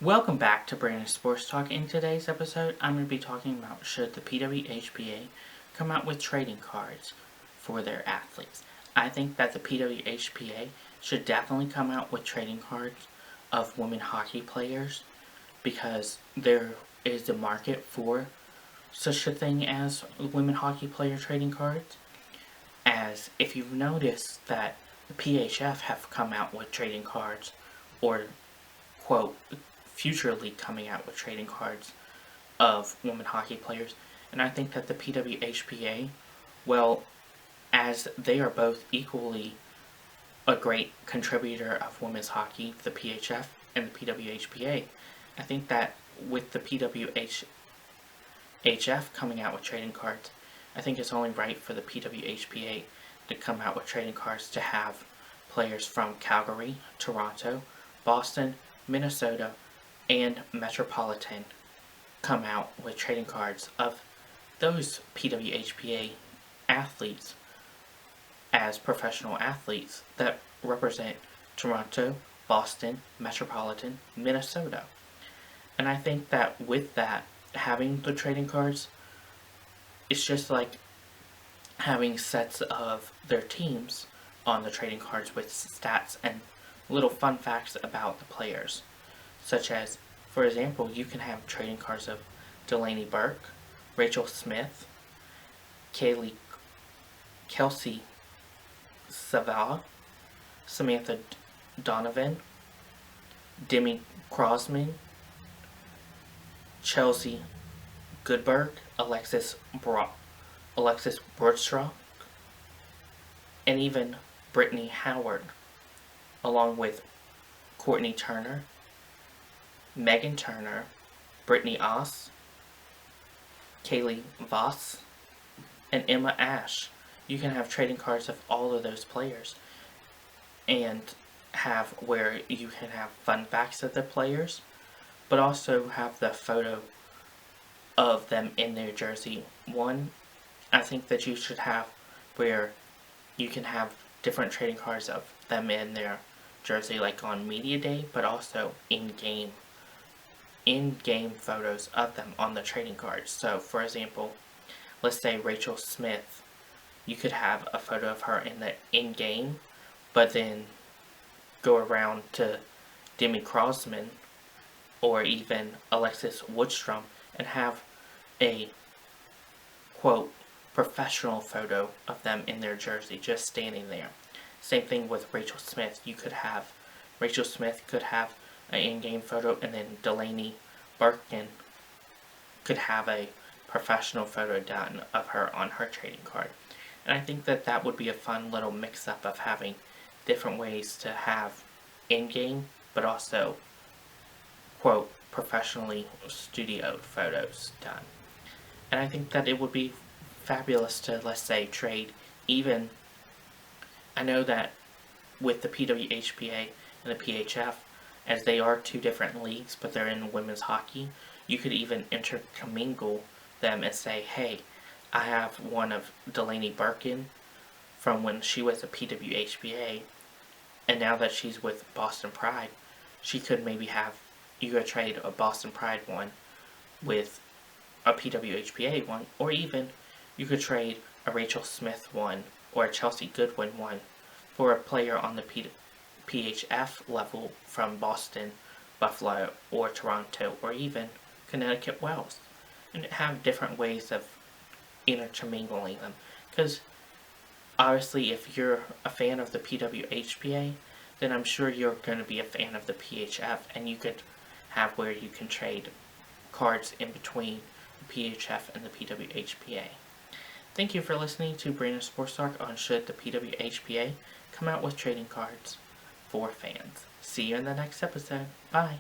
Welcome back to Brandon Sports Talk. In today's episode, I'm going to be talking about should the PWHPA come out with trading cards for their athletes. I think that the PWHPA should definitely come out with trading cards of women hockey players because there is a market for such a thing as women hockey player trading cards. As if you've noticed that the PHF have come out with trading cards, or quote, futurely coming out with trading cards of women hockey players, and I think that the PWHPA, well, as they are both equally a great contributor of women's hockey, the PHF and the PWHPA, I think that with the PWHF coming out with trading cards, I think it's only right for the PWHPA to come out with trading cards to have players from Calgary, Toronto, Boston, Minnesota, and Metropolitan come out with trading cards of those PWHPA athletes as professional athletes that represent Toronto, Boston, Metropolitan, Minnesota. And I think that with that, having the trading cards, it's just like having sets of their teams on the trading cards with stats and little fun facts about the players. Such as, for example, you can have trading cards of Delany Burke, Rachel Smith, Chelsey Sauve, Samantha Donovan, Demi Crossman, Chelsey Goldberg, Alexis Woloschuk, and even Brittany Howard, along with Courtney Turner, Megan Turner, Brittany Oss, Kaylee Voss, and Emma Ash. You can have trading cards of all of those players and have where you can have fun facts of the players, but also have the photo of them in their jersey. One, I think that you should have where you can have different trading cards of them in their jersey, like on media day, but also in-game photos of them on the trading cards. So, for example, let's say Rachel Smith, you could have a photo of her in the in-game, but then go around to Demi Crossman or even Alexis Woloschuk and have a, quote, professional photo of them in their jersey, just standing there. Same thing with Rachel Smith. Rachel Smith could have an in-game photo, and then Delany Belkins could have a professional photo done of her on her trading card. And I think that that would be a fun little mix-up of having different ways to have in-game, but also, quote, professionally studioed photos done. And I think that it would be fabulous to, let's say, trade even, I know that with the PWHPA and the PHF, as they are two different leagues, but they're in women's hockey, you could even intermingle them and say, hey, I have one of Delany Belkins from when she was a PWHPA, and now that she's with Boston Pride, she could maybe have, you could trade a Boston Pride one with a PWHPA one, or even you could trade a Rachel Smith one or a Chelsey Goldberg one for a player on the PHF level from Boston, Buffalo, or Toronto, or even Connecticut Wells, and have different ways of intermingling them. Because obviously, if you're a fan of the PWHPA, then I'm sure you're going to be a fan of the PHF, and you could have where you can trade cards in between the PHF and the PWHPA. Thank you for listening to Brandon Sports Talk on should the PWHPA come out with trading cards for fans. See you in the next episode. Bye.